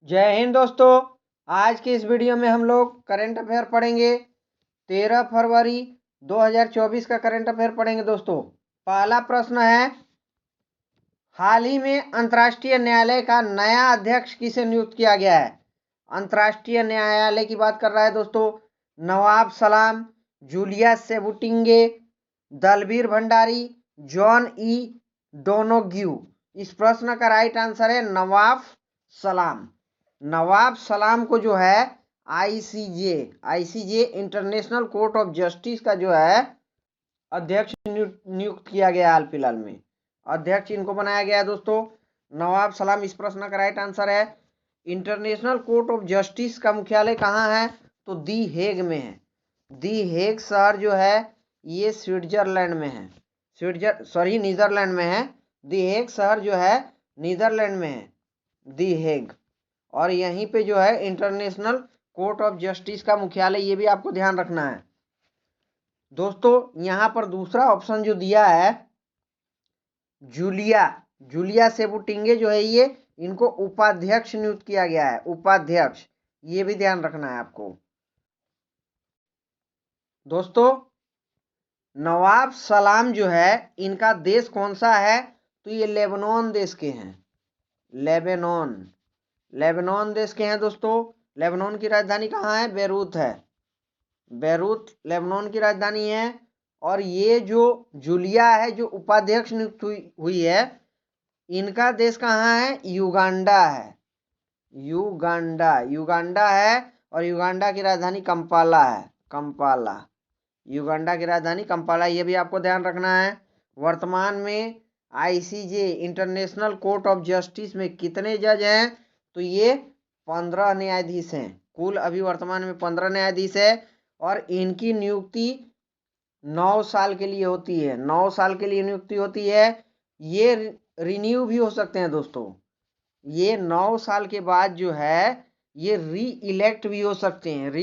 जय हिंद दोस्तों। आज की इस वीडियो में हम लोग करंट अफेयर पढ़ेंगे। 13 फरवरी 2024 का करंट अफेयर पढ़ेंगे दोस्तों। पहला प्रश्न है, हाल ही में अंतर्राष्ट्रीय न्यायालय का नया अध्यक्ष किसे नियुक्त किया गया है? अंतर्राष्ट्रीय न्यायालय की बात कर रहा है दोस्तों। Nawaf Salam, Julius Sebutinde, Dalveer Bhandari, Joan E Donoghue. इस प्रश्न का राइट आंसर है नवाब सलाम। नवाब सलाम को जो है ICJ international court of justice का जो है अध्यक्ष नियुक्त किया गया हाल फिलहाल में। अध्यक्ष इनको बनाया गया है दोस्तों, नवाब सलाम। इस प्रश्न का राइट आंसर है। इंटरनेशनल कोर्ट ऑफ जस्टिस का मुख्यालय कहाँ है? तो दी हेग में है। दी हेग शहर जो है ये स्विट्जरलैंड में है, नीदरलैंड में है। दी हेग शहर जो है नीदरलैंड में है, दी हेग। और यहीं पे जो है इंटरनेशनल कोर्ट ऑफ जस्टिस का मुख्यालय, ये भी आपको ध्यान रखना है दोस्तों। यहां पर दूसरा ऑप्शन जो दिया है जूलिया सेबुटिंगे जो है ये, इनको उपाध्यक्ष नियुक्त किया गया है, उपाध्यक्ष। ये भी ध्यान रखना है आपको दोस्तों। नवाब सलाम जो है इनका देश कौन सा है? तो ये लेबनान देश के हैं। लेबनान देश के हैं दोस्तों। लेबनान की राजधानी कहाँ है? बेरूत है। बेरूत लेबनान की राजधानी है। और ये जो जूलिया है जो उपाध्यक्ष नियुक्त हुई है, इनका देश कहाँ है? युगांडा है। युगांडा है। और युगांडा की राजधानी कंपाला है। युगांडा की राजधानी कंपाला, ये भी आपको ध्यान रखना है। वर्तमान में ICJ international court of justice में कितने जज हैं? तो ये 15 न्यायाधीश हैं। कुल अभी वर्तमान में 15 न्यायाधीश है। और इनकी नियुक्ति 9 साल के लिए होती है। 9 साल के लिए नियुक्ति होती है। ये रिन्यू भी हो सकते हैं दोस्तों। ये 9 साल के बाद जो है ये री इलेक्ट भी हो सकते हैं। री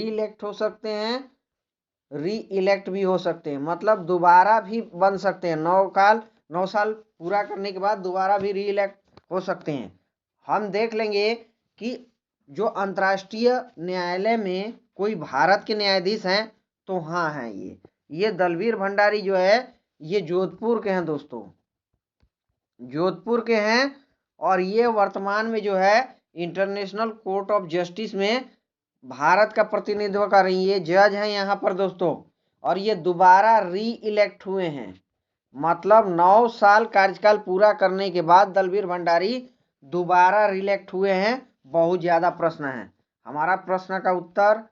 इलेक्ट भी हो सकते हैं, मतलब दोबारा भी बन सकते हैं। 9 साल पूरा करने के बाद दोबारा भी री इलेक्ट हो सकते हैं। हम देख लेंगे कि जो अंतर्राष्ट्रीय न्यायालय में कोई भारत के न्यायाधीश हैं तो हाँ हैं ये दलबीर भंडारी जो है ये जोधपुर के हैं दोस्तों, जोधपुर के हैं। और ये वर्तमान में जो है इंटरनेशनल कोर्ट ऑफ जस्टिस में भारत का प्रतिनिधित्व कर रही है, जज हैं यहाँ पर दोस्तों। और ये दोबारा री इलेक्ट हुए हैं, मतलब 9 साल कार्यकाल पूरा करने के बाद दलबीर भंडारी दोबारा रिलेक्ट हुए हैं। बहुत ज़्यादा प्रश्न है। हमारा प्रश्न का उत्तर,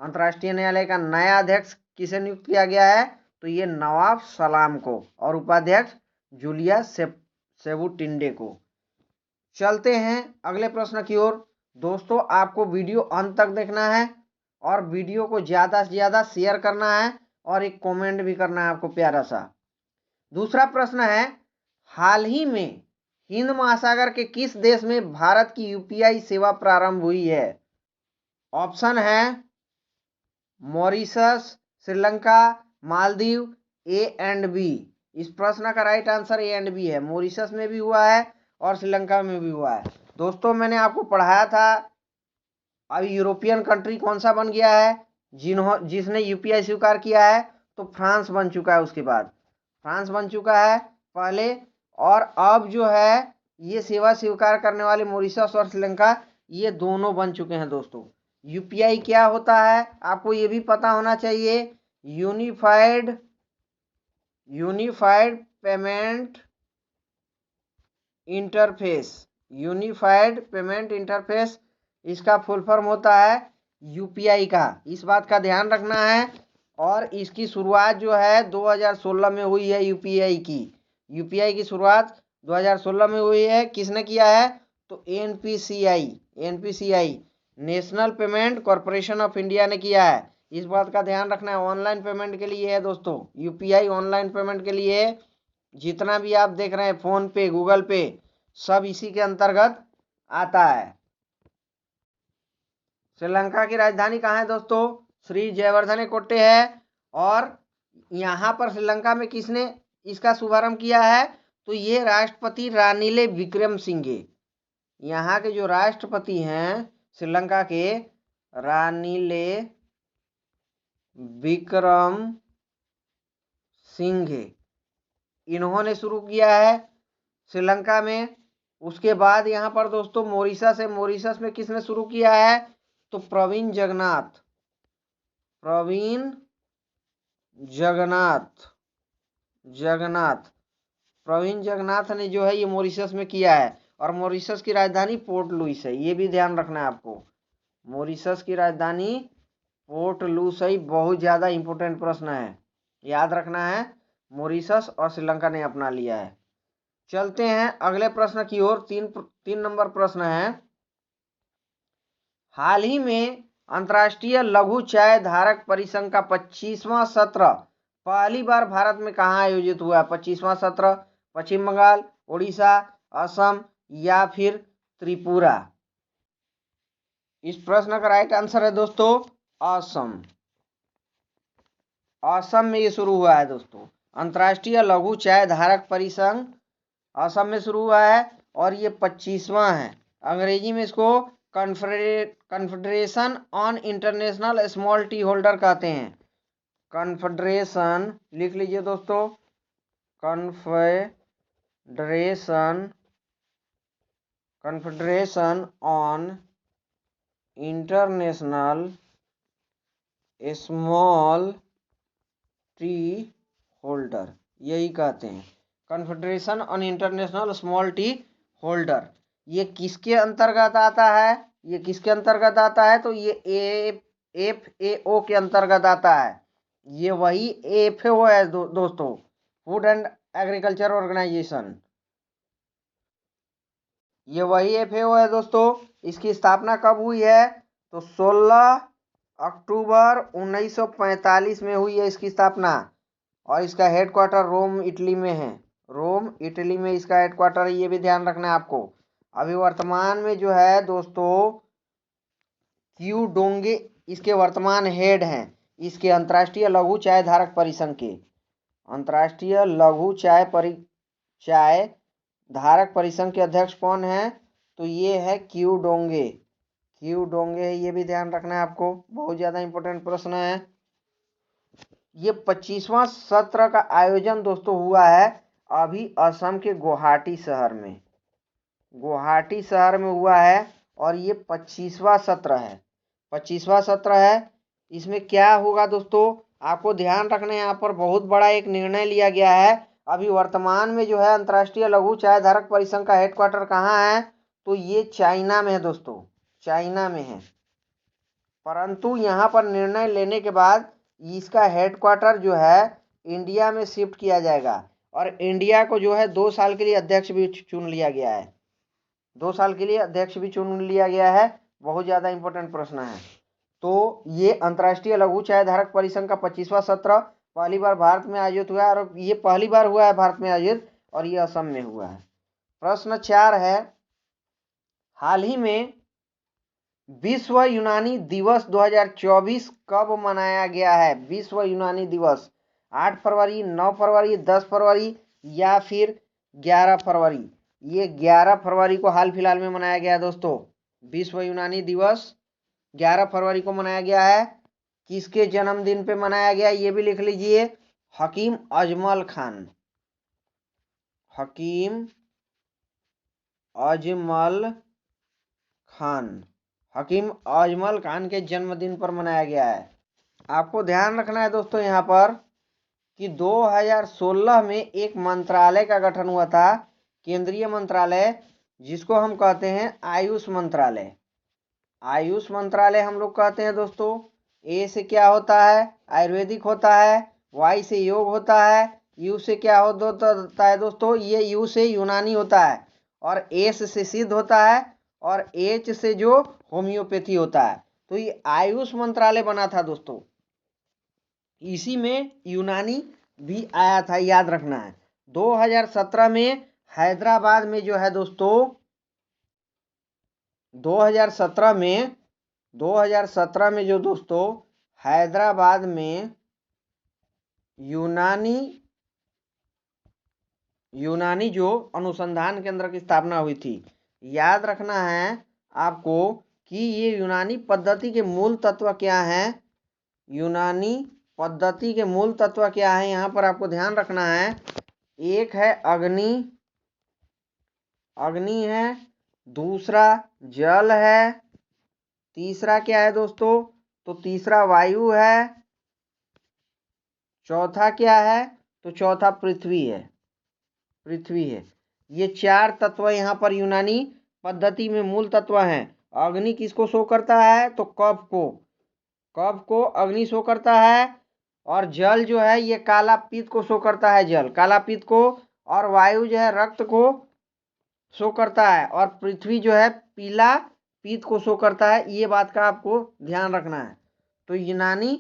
अंतर्राष्ट्रीय न्यायालय का नया अध्यक्ष किसे नियुक्त किया गया है? तो ये नवाब सलाम को, और उपाध्यक्ष जूलिया सेबुटिंडे को। चलते हैं अगले प्रश्न की ओर। दोस्तों आपको वीडियो अंत तक देखना है और वीडियो को ज़्यादा से ज़्यादा शेयर करना है और एक कमेंट भी करना है आपको प्यारा सा। दूसरा प्रश्न है, हाल ही में हिंद महासागर के किस देश में भारत की यूपीआई सेवा प्रारंभ हुई है? ऑप्शन है Mauritius, Sri Lanka, Maldives, A and B. इस प्रश्न का right answer A and B है। मॉरिशस में भी हुआ है और श्रीलंका में भी हुआ है। दोस्तों मैंने आपको पढ़ाया था अभी यूरोपियन कंट्री कौन सा बन गया है जिसने यूपीआई स्वीकार किया है? तो फ्रांस बन चुका है। उसके बाद फ्रांस बन चुका है पहले, और अब जो है ये सेवा स्वीकार करने वाले मॉरिशस और श्रीलंका, ये दोनों बन चुके हैं दोस्तों। यूपीआई क्या होता है आपको ये भी पता होना चाहिए। यूनिफाइड पेमेंट इंटरफेस, इसका फुल फॉर्म होता है यूपीआई का। इस बात का ध्यान रखना है। और इसकी शुरुआत जो है 2016 में हुई है। यूपीआई की शुरुआत 2016 में हुई है। किसने किया है? तो NPCI national payment corporation of India ने किया है। इस बात का ध्यान रखना है। ऑनलाइन पेमेंट के लिए है दोस्तों, यूपीआई ऑनलाइन पेमेंट के लिए। जितना भी आप देख रहे हैं फोन पे, गूगल पे, सब इसी के अंतर्गत आता है। श्रीलंका की राजधानी कहाँ है दोस्तों? श्री जयवर्धने कोट्टे है। और यहाँ पर श्रीलंका में किसने इसका शुभारंभ किया है? तो ये राष्ट्रपति रानिले विक्रमसिंघे, यहाँ के जो राष्ट्रपति हैं श्रीलंका के, रानिले विक्रम सिंघे, इन्होंने शुरू किया है श्रीलंका में। उसके बाद यहाँ पर दोस्तों मॉरिशस है, मॉरिशस में किसने शुरू किया है? तो प्रवीण जगन्नाथ प्रवीण जगन्नाथ ने जो है ये मॉरिशस में किया है। और मॉरिशस की राजधानी पोर्ट लुइस है, ये भी ध्यान रखना है आपको। मॉरिशस की राजधानी पोर्ट लुइस है, बहुत ज़्यादा इंपॉर्टेंट प्रश्न है, याद रखना है। मॉरिशस और श्रीलंका ने अपना लिया है। चलते हैं अगले प्रश्न की ओर। तीन नंबर प्रश्न है, हाल ही में अंतर्राष्ट्रीय लघु चाय धारक परिसंघ का 25वां सत्र पहली बार भारत में कहाँ आयोजित हुआ? 25वां सत्र पश्चिम बंगाल, उड़ीसा, असम या फिर त्रिपुरा? इस प्रश्न का राइट आंसर है दोस्तों असम। असम में ये शुरू हुआ है दोस्तों। अंतर्राष्ट्रीय लघु चाय धारक परिसंघ असम में शुरू हुआ है और ये 25वां है। अंग्रेजी में इसको confederation on international small T holder कहते हैं। कन्फेडरेशन लिख लीजिए दोस्तों, confederation on international small T holder, यही कहते हैं confederation on international small T holder. ये किसके अंतर्गत आता है? ये किसके अंतर्गत आता है? तो ये FAO के अंतर्गत आता है। ये वही FAO है दोस्तों, फूड एंड एग्रीकल्चर ऑर्गेनाइजेशन। ये वही FAO है दोस्तों। इसकी स्थापना कब हुई है? तो 16 अक्टूबर 1945 में हुई है इसकी स्थापना। और इसका हेडक्वार्टर रोम इटली में है। रोम इटली में इसका हेडक्वार्टर है, ये भी ध्यान रखना है आपको। अभी वर्तमान में जो है दोस्तों क्यू डोंगे इसके वर्तमान हेड हैं, इसके अंतर्राष्ट्रीय लघु चाय धारक परिसंघ के। अंतर्राष्ट्रीय लघु चाय धारक परिसंघ के अध्यक्ष कौन है? तो ये है क्यू डोंगे है, ये भी ध्यान रखना है आपको, बहुत ज़्यादा इंपॉर्टेंट प्रश्न है। ये 25वां सत्र का आयोजन दोस्तों हुआ है अभी असम के गुवाहाटी शहर में। गुवाहाटी शहर में हुआ है और ये 25वां सत्र है। 25वां सत्र है। इसमें क्या होगा दोस्तों, आपको ध्यान रखना है। यहाँ पर बहुत बड़ा एक निर्णय लिया गया है। अभी वर्तमान में जो है अंतर्राष्ट्रीय लघु चाय धारक परिसंघ का हेडक्वार्टर कहाँ है? तो ये चाइना में है दोस्तों, चाइना में है। परंतु यहाँ पर निर्णय लेने के बाद इसका हेडक्वार्टर जो है इंडिया में शिफ्ट किया जाएगा। और इंडिया को जो है 2 साल के लिए अध्यक्ष भी चुन लिया गया है। 2 साल के लिए अध्यक्ष भी चुन लिया गया है। बहुत ज़्यादा इंपॉर्टेंट प्रश्न है। तो ये अंतर्राष्ट्रीय लघु चाय धारक परिसंघ का 25वां सत्र पहली बार भारत में आयोजित हुआ है। और ये पहली बार हुआ है भारत में आयोजित, और ये असम में हुआ है। प्रश्न 4 है, हाल ही में विश्व यूनानी दिवस 2024 कब मनाया गया है? विश्व यूनानी दिवस 8 फरवरी, 9 फरवरी, 10 फरवरी या फिर 11 फरवरी? ये 11 फरवरी को हाल फिलहाल में मनाया गया है दोस्तों। विश्व यूनानी दिवस 11 फरवरी को मनाया गया है। किसके जन्मदिन पे मनाया गया ये भी लिख लीजिए, हकीम अजमल खान। हकीम अजमल खान के जन्मदिन पर मनाया गया है। आपको ध्यान रखना है दोस्तों यहाँ पर कि 2016 में एक मंत्रालय का गठन हुआ था, केंद्रीय मंत्रालय, जिसको हम कहते हैं आयुष मंत्रालय। आयुष मंत्रालय हम लोग कहते हैं दोस्तों। ए से क्या होता है? आयुर्वेदिक होता है। वाई से योग होता है। यू से क्या होता है दोस्तों? ये यू से यूनानी होता है। और एस से सिद्ध होता है। और एच से जो होम्योपैथी होता है। तो ये आयुष मंत्रालय बना था दोस्तों। इसी में यूनानी भी आया था, याद रखना है। 2017 में हैदराबाद में जो है दोस्तों 2017 में जो दोस्तों हैदराबाद में यूनानी जो अनुसंधान केंद्र की स्थापना हुई थी। याद रखना है आपको कि ये यूनानी पद्धति के मूल तत्व क्या हैं। यूनानी पद्धति के मूल तत्व क्या है, यहाँ पर आपको ध्यान रखना है। एक है अग्नि, अग्नि है, दूसरा जल है, तीसरा क्या है दोस्तों, तो तीसरा वायु है, चौथा क्या है, तो चौथा पृथ्वी है, पृथ्वी है। ये 4 तत्व यहाँ पर यूनानी पद्धति में मूल तत्व हैं। अग्नि किसको शो करता है, तो कफ को, कफ को अग्नि शो करता है। और जल जो है ये काला पित्त को शो करता है, जल काला पित्त को। और वायु जो है रक्त को शो करता है। और पृथ्वी जो है पीला पित्त को शो करता है। ये बात का आपको ध्यान रखना है। तो यूनानी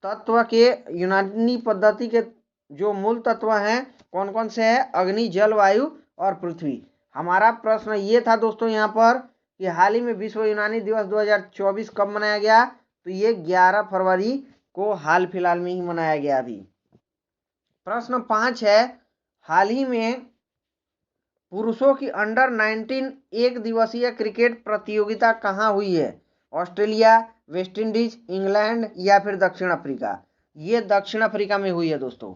तत्व के, यूनानी पद्धति के जो मूल तत्व हैं कौन कौन से हैं, अग्नि, जल, वायु और पृथ्वी। हमारा प्रश्न ये था दोस्तों यहाँ पर कि हाल ही में विश्व यूनानी दिवस 2024 कब मनाया गया, तो ये 11 फरवरी को हाल फिलहाल में ही मनाया गया। अभी प्रश्न 5 है, हाल ही में पुरुषों की अंडर 19 एक दिवसीय क्रिकेट प्रतियोगिता कहाँ हुई है, ऑस्ट्रेलिया, वेस्ट इंडीज, इंग्लैंड या फिर दक्षिण अफ्रीका। ये दक्षिण अफ्रीका में हुई है दोस्तों।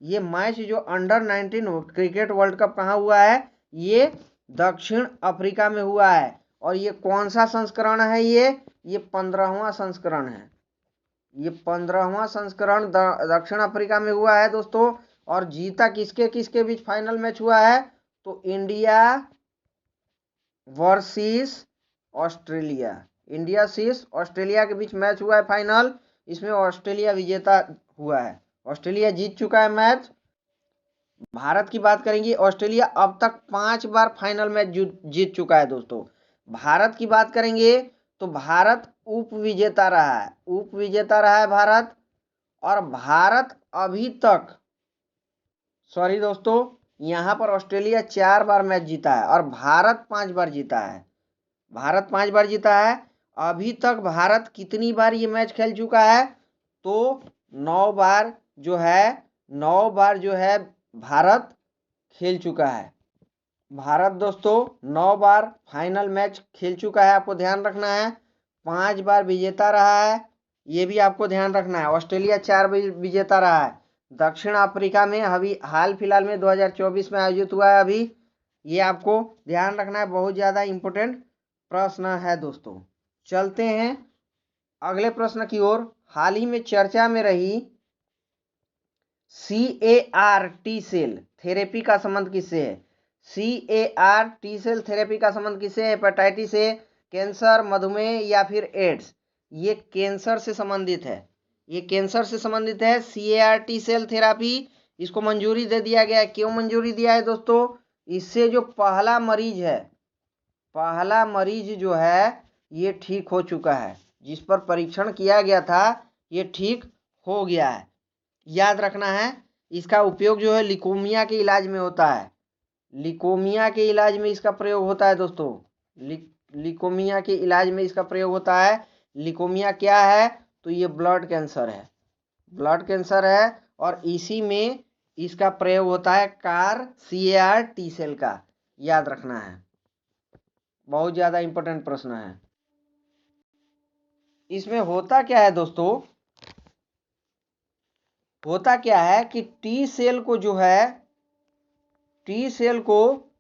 ये मैच जो अंडर 19 क्रिकेट वर्ल्ड कप कहाँ हुआ है, ये दक्षिण अफ्रीका में हुआ है। और ये कौन सा संस्करण है, ये 15वां संस्करण है। ये 15वां संस्करण दक्षिण अफ्रीका में हुआ है दोस्तों। और जीता किसके किसके बीच फाइनल मैच हुआ है, तो India versus Australia, India versus Australia के बीच मैच हुआ है फाइनल। इसमें ऑस्ट्रेलिया विजेता हुआ है, ऑस्ट्रेलिया जीत चुका है मैच। भारत की बात करेंगे, ऑस्ट्रेलिया अब तक 5 बार फाइनल मैच जीत चुका है दोस्तों। भारत की बात करेंगे तो भारत उप विजेता रहा है, उप विजेता रहा है भारत। और भारत अभी तक, सॉरी दोस्तों, यहाँ पर ऑस्ट्रेलिया 4 बार मैच जीता है और भारत 5 बार जीता है, भारत 5 बार जीता है। अभी तक भारत कितनी बार ये मैच खेल चुका है, तो 9 बार जो है, 9 बार जो है भारत खेल चुका है। भारत दोस्तों 9 बार फाइनल मैच खेल चुका है, आपको ध्यान रखना है। 5 बार विजेता रहा है, ये भी आपको ध्यान रखना है। ऑस्ट्रेलिया 4 बार विजेता रहा है। दक्षिण अफ्रीका में अभी हाल फिलहाल में 2024 में आयोजित हुआ है अभी, ये आपको ध्यान रखना है, बहुत ज़्यादा इम्पोर्टेंट प्रश्न है दोस्तों। चलते हैं अगले प्रश्न की ओर। हाल ही में चर्चा में रही CAR टी सेल थेरेपी का संबंध किससे है, CAR टी सेल थेरेपी का संबंध किससे है, हेपेटाइटिस ए, कैंसर, मधुमेह या फिर एड्स। ये कैंसर से संबंधित है, ये कैंसर से संबंधित है। CAR टी सेल थेरापी इसको मंजूरी दे दिया गया है। क्यों मंजूरी दिया है दोस्तों, इससे जो पहला मरीज है, पहला मरीज जो है ये ठीक हो चुका है, जिस पर परीक्षण किया गया था ये ठीक हो गया है। याद रखना है, इसका उपयोग जो है लिकोमिया के इलाज में होता है, लिकोमिया के इलाज में इसका प्रयोग होता है दोस्तों। लिकोमिया के इलाज में इसका प्रयोग होता है। लिकोमिया क्या है, तो ये ब्लड कैंसर है, ब्लड कैंसर है। और इसी में इसका प्रयोग होता है CAR टी सेल का, याद रखना है, बहुत ज़्यादा इंपॉर्टेंट प्रश्न है। इसमें होता क्या है दोस्तों, होता क्या है कि टी सेल को जो है, टी सेल को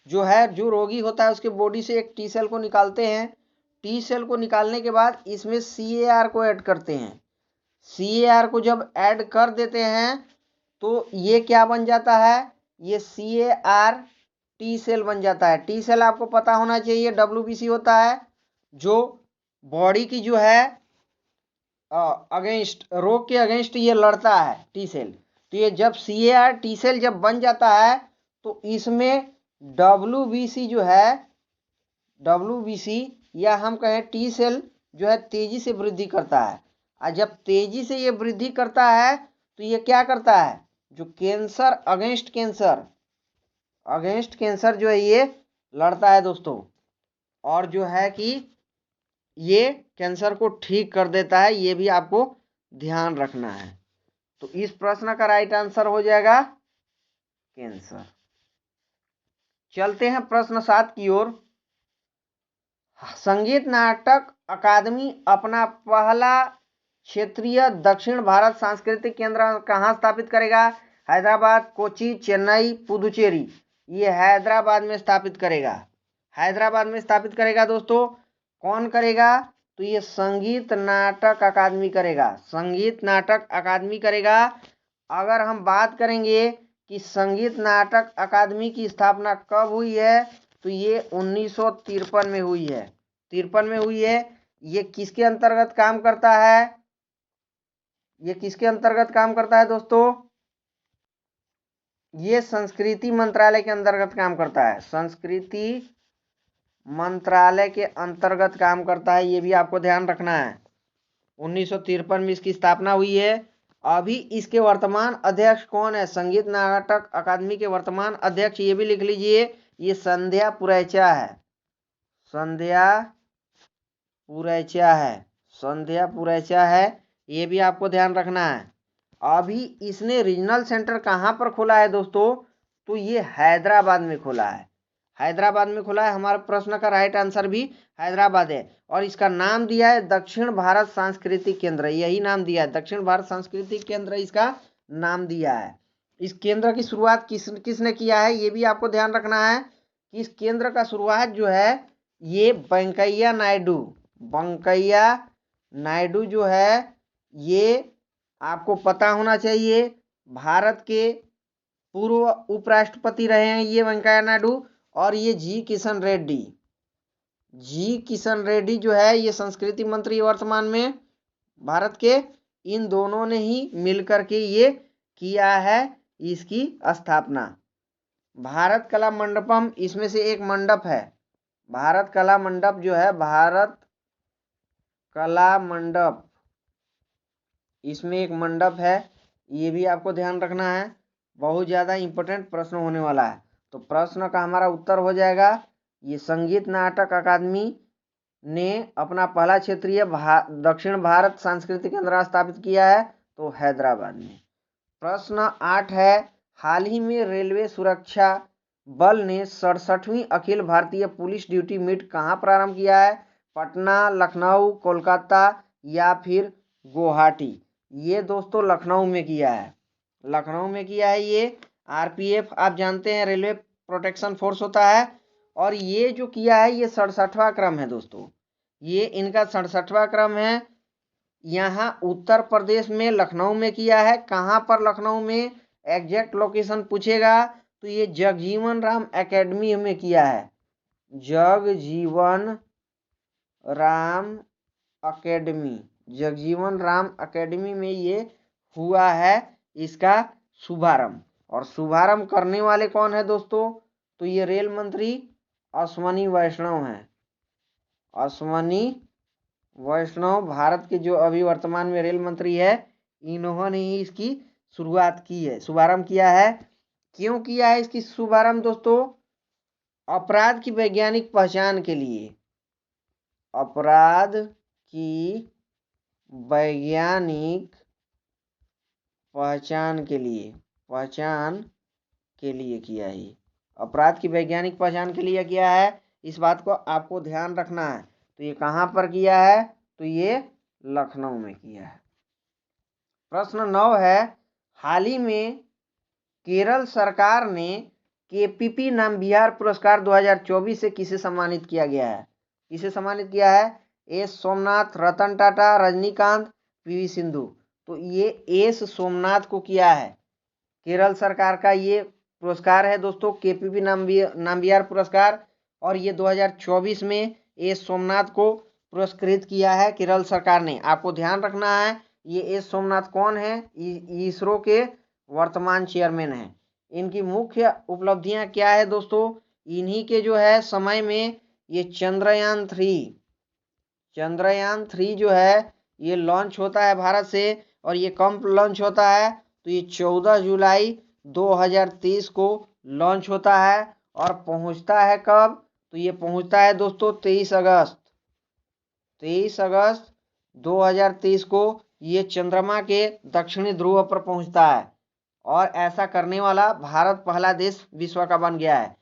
जो है, जो रोगी होता है उसके बॉडी से एक टी सेल को निकालते हैं। टी सेल को निकालने के बाद इसमें CAR को ऐड करते हैं। CAR को जब ऐड कर देते हैं तो ये क्या बन जाता है, ये CAR टी सेल बन जाता है। टी सेल आपको पता होना चाहिए WBC होता है, जो बॉडी की जो है अगेंस्ट, रोग के अगेंस्ट ये लड़ता है टी सेल। तो ये जब CAR टी सेल जब बन जाता है तो इसमें WBC जो है, WBC या हम कहें टी सेल जो है तेजी से वृद्धि करता है। और जब तेजी से ये वृद्धि करता है तो ये क्या करता है, जो cancer against cancer, against cancer जो है ये लड़ता है दोस्तों। और जो है कि ये कैंसर को ठीक कर देता है, ये भी आपको ध्यान रखना है। तो इस प्रश्न का राइट आंसर हो जाएगा कैंसर। चलते हैं प्रश्न 7 की ओर। संगीत नाटक अकादमी अपना पहला क्षेत्रीय दक्षिण भारत सांस्कृतिक केंद्र कहाँ स्थापित करेगा? हैदराबाद, कोची, चेन्नई, पुदुचेरी। ये हैदराबाद में स्थापित करेगा, हैदराबाद में स्थापित करेगा दोस्तों। कौन करेगा? तो ये संगीत नाटक अकादमी करेगा, संगीत नाटक अकादमी करेगा। अगर हम बात करेंगे कि संगीत नाटक अकादमी की स्थापना कब हुई है, तो ये 1953 में हुई है, 53 में हुई है। ये किसके अंतर्गत काम करता है? ये किसके अंतर्गत काम करता है दोस्तों? ये संस्कृति मंत्रालय के अंतर्गत काम करता है, संस्कृति मंत्रालय के अंतर्गत काम करता है। ये भी आपको ध्यान रखना है। 1953 में इसकी स्थापना हुई है। अभी इसके वर्तमान अध्यक्ष कौन है? संगीत नाटक अकादमी के वर्तमान अध्यक्ष, ये भी लिख लीजिए, ये संध्या पुरेचा है, संध्या पुरेचा है, संध्या पुरेचा है। ये भी आपको ध्यान रखना है। अभी इसने रीजनल सेंटर कहाँ पर खोला है दोस्तों? तो ये हैदराबाद में खोला है, हैदराबाद में खुला है। हमारे प्रश्न का राइट आंसर भी हैदराबाद है। और इसका नाम दिया है दक्षिण भारत सांस्कृतिक केंद्र, यही नाम दिया है, दक्षिण भारत सांस्कृतिक केंद्र इसका नाम दिया है। इस केंद्र की शुरुआत किसने किया है, ये भी आपको ध्यान रखना है कि इस केंद्र का शुरुआत जो है ये वेंकैया नायडू, वेंकैया नायडू जो है, ये आपको पता होना चाहिए, भारत के पूर्व उपराष्ट्रपति रहे हैं ये वेंकैया नायडू। और ये जी किशन रेड्डी, जी किशन रेड्डी जो है ये संस्कृति मंत्री वर्तमान में भारत के। इन दोनों ने ही मिलकर के ये किया है इसकी स्थापना। भारत कला मंडपम इसमें से एक मंडप है, भारत कला मंडप जो है, भारत कला मंडप इसमें एक मंडप है। ये भी आपको ध्यान रखना है, बहुत ज़्यादा इंपॉर्टेंट प्रश्न होने वाला है। तो प्रश्न का हमारा उत्तर हो जाएगा, ये संगीत नाटक अकादमी ने अपना पहला क्षेत्रीय दक्षिण भारत सांस्कृतिक केंद्र स्थापित किया है, तो हैदराबाद में। प्रश्न 8 है, हाल ही में रेलवे सुरक्षा बल ने 67वीं Akhil Bharatiya police duty meet कहाँ प्रारंभ किया है? पटना, लखनऊ, कोलकाता या फिर गुवाहाटी? ये दोस्तों लखनऊ में किया है, लखनऊ में किया है। ये आरपीएफ आप जानते हैं, रेलवे प्रोटेक्शन फोर्स होता है। और ये जो किया है ये 67वां क्रम है दोस्तों, ये इनका 67वां क्रम है। यहाँ उत्तर प्रदेश में लखनऊ में किया है। कहाँ पर लखनऊ में? एग्जैक्ट लोकेशन पूछेगा तो ये जगजीवन राम एकेडमी में किया है, जगजीवन राम एकेडमी, जगजीवन राम एकेडमी में ये हुआ है इसका शुभारंभ। और शुभारंभ करने वाले कौन है दोस्तों? तो ये रेल मंत्री अश्वनी वैष्णव हैं, अश्वनी वैष्णव भारत के जो अभी वर्तमान में रेल मंत्री है, इन्होंने ही इसकी शुरुआत की है, शुभारंभ किया है। क्यों किया है इसकी शुभारंभ दोस्तों? अपराध की वैज्ञानिक पहचान के लिए, अपराध की वैज्ञानिक पहचान के लिए, पहचान के लिए किया है, अपराध की वैज्ञानिक पहचान के लिए किया है। इस बात को आपको ध्यान रखना है। तो ये कहाँ पर किया है? तो ये लखनऊ में किया है। प्रश्न 9 है, हाल ही में केरल सरकार ने केपीपी नामबिहार पुरस्कार 2024 से किसे सम्मानित किया गया है? किसे सम्मानित किया है? S Somnath, Ratan Tata, Rajinikanth, PV Sindhu. तो ये एस सोमनाथ को किया है, केरल सरकार का ये पुरस्कार है दोस्तों, केपीपी नामबिहार पुरस्कार। और ये 2024 में एस सोमनाथ को पुरस्कृत किया है केरल सरकार ने। आपको ध्यान रखना है, ये एस सोमनाथ कौन है? इसरो के वर्तमान चेयरमैन हैं। इनकी मुख्य उपलब्धियां क्या है दोस्तों? इन्हीं के जो है समय में ये चंद्रयान 3 जो है ये लॉन्च होता है भारत से। और ये कब लॉन्च होता है? तो ये 14 जुलाई 2023 को लॉन्च होता है। और पहुंचता है कब? तो ये पहुंचता है दोस्तों 23 अगस्त 2023 को ये चंद्रमा के दक्षिणी ध्रुव पर पहुंचता है। और ऐसा करने वाला भारत पहला देश विश्व का बन गया है।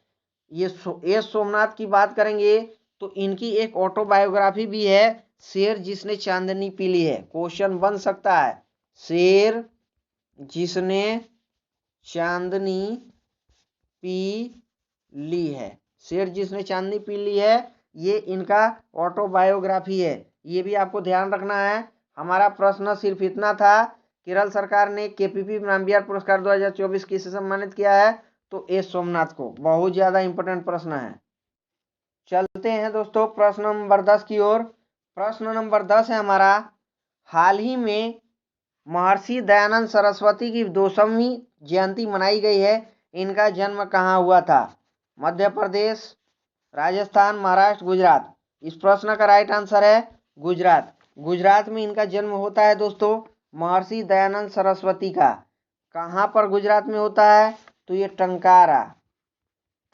ये सोमनाथ की बात करेंगे तो इनकी एक ऑटोबायोग्राफी भी है, शेर जिसने चांदनी पी ली है। क्वेश्चन बन सकता है, शेर जिसने चांदनी पी ली है, शेर जिसने चांदनी पी ली है, ये इनका ऑटोबायोग्राफी है। ये भी आपको ध्यान रखना है। हमारा प्रश्न सिर्फ इतना था, केरल सरकार ने केपीपी नाम्बियार पुरस्कार 2024 किसे सम्मानित किया है? तो एस सोमनाथ को। बहुत ज्यादा इंपॉर्टेंट प्रश्न है। चलते हैं दोस्तों प्रश्न नंबर 10 की ओर। प्रश्न नंबर 10 है हमारा, हाल ही में महर्षि दयानंद सरस्वती की 200वीं जयंती मनाई गई है। इनका जन्म कहाँ हुआ था? मध्य प्रदेश, राजस्थान, महाराष्ट्र, गुजरात। इस प्रश्न का राइट आंसर है गुजरात। गुजरात में इनका जन्म होता है दोस्तों, महर्षि दयानंद सरस्वती का। कहाँ पर गुजरात में होता है? तो ये टंकारा,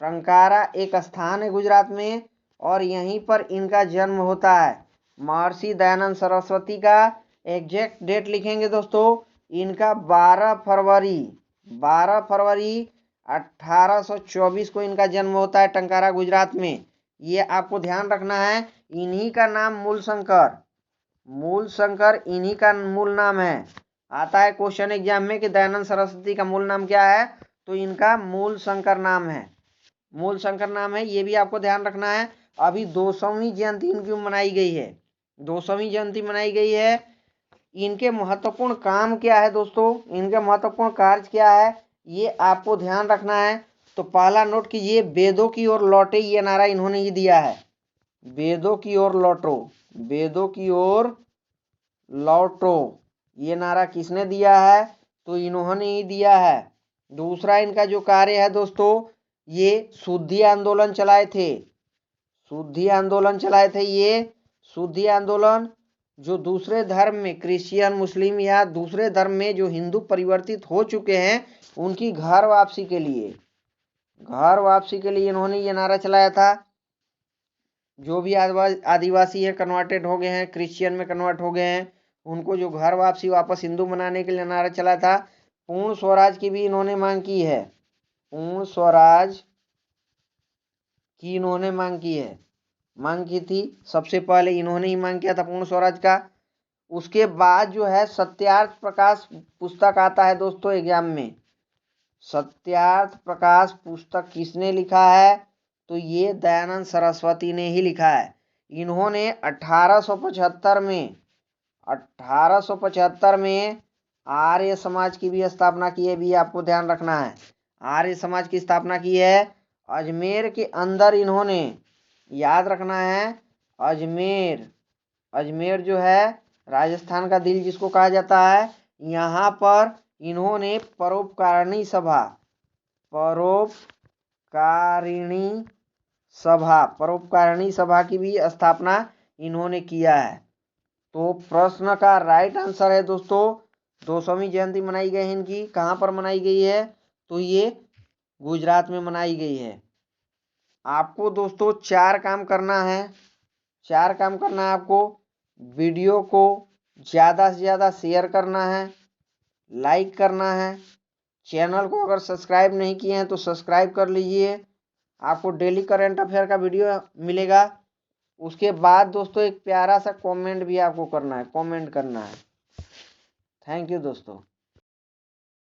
टंकारा एक स्थान है गुजरात में, और यहीं पर इनका जन्म होता है महर्षि दयानंद सरस्वती का। एग्जैक्ट डेट लिखेंगे दोस्तों, इनका 12 फरवरी 1824 को इनका जन्म होता है टंकारा गुजरात में। ये आपको ध्यान रखना है। इन्हीं का नाम मूलशंकर, मूलशंकर इन्हीं का मूल नाम है। आता है क्वेश्चन एग्जाम में कि दयानंद सरस्वती का मूल नाम क्या है? तो इनका मूलशंकर नाम है, मूलशंकर नाम है। ये भी आपको ध्यान रखना है। अभी 200वीं जयंती इनकी मनाई गई है, 200वीं जयंती मनाई गई है। इनके महत्वपूर्ण काम क्या है दोस्तों, इनके महत्वपूर्ण कार्य क्या है, ये आपको ध्यान रखना है। तो पहला नोट कीजिए, वेदों की ओर लौटे, ये नारा इन्होंने ही दिया है। वेदों की ओर लौटो, वेदों की ओर लौटो, ये नारा किसने दिया है? तो इन्होंने ही दिया है। दूसरा इनका जो कार्य है दोस्तों, ये शुद्धि आंदोलन चलाए थे, शुद्धि आंदोलन चलाए थे। ये शुद्धि आंदोलन जो दूसरे धर्म में, क्रिश्चियन, मुस्लिम या दूसरे धर्म में जो हिंदू परिवर्तित हो चुके हैं, उनकी घर वापसी के लिए, घर वापसी के लिए इन्होंने ये नारा चलाया था। जो भी आदिवासी है, कन्वर्टेड हो गए हैं, क्रिश्चियन में कन्वर्ट हो गए हैं, उनको जो घर वापसी, वापस हिंदू बनाने के लिए नारा चला था। पूर्ण स्वराज की भी इन्होंने मांग की है, पूर्ण स्वराज की इन्होंने मांग की है, मांग की थी। सबसे पहले इन्होंने ही मांग किया था पूर्ण स्वराज का। उसके बाद जो है सत्यार्थ प्रकाश पुस्तक आता है दोस्तों एग्जाम में। सत्यार्थ प्रकाश पुस्तक किसने लिखा है? तो ये दयानंद सरस्वती ने ही लिखा है। इन्होंने 1875 में आर्य समाज की भी स्थापना की है, भी आपको ध्यान रखना है। आर्य समाज की स्थापना की है अजमेर के अंदर इन्होंने, याद रखना है। अजमेर, अजमेर जो है राजस्थान का दिल जिसको कहा जाता है, यहाँ पर इन्होंने परोपकारिणी सभा, परोपकारिणी सभा की भी स्थापना इन्होंने किया है। तो प्रश्न का राइट आंसर है दोस्तों, 200वीं जयंती मनाई गई है इनकी। कहाँ पर मनाई गई है? तो ये गुजरात में मनाई गई है। आपको दोस्तों 4 काम करना है, 4 काम करना है आपको। वीडियो को ज़्यादा से ज़्यादा शेयर करना है, लाइक करना है। चैनल को अगर सब्सक्राइब नहीं किए हैं तो सब्सक्राइब कर लीजिए। आपको डेली करंट अफेयर का वीडियो मिलेगा। उसके बाद दोस्तों एक प्यारा सा कमेंट भी आपको करना है, कमेंट करना है। थैंक यू दोस्तों।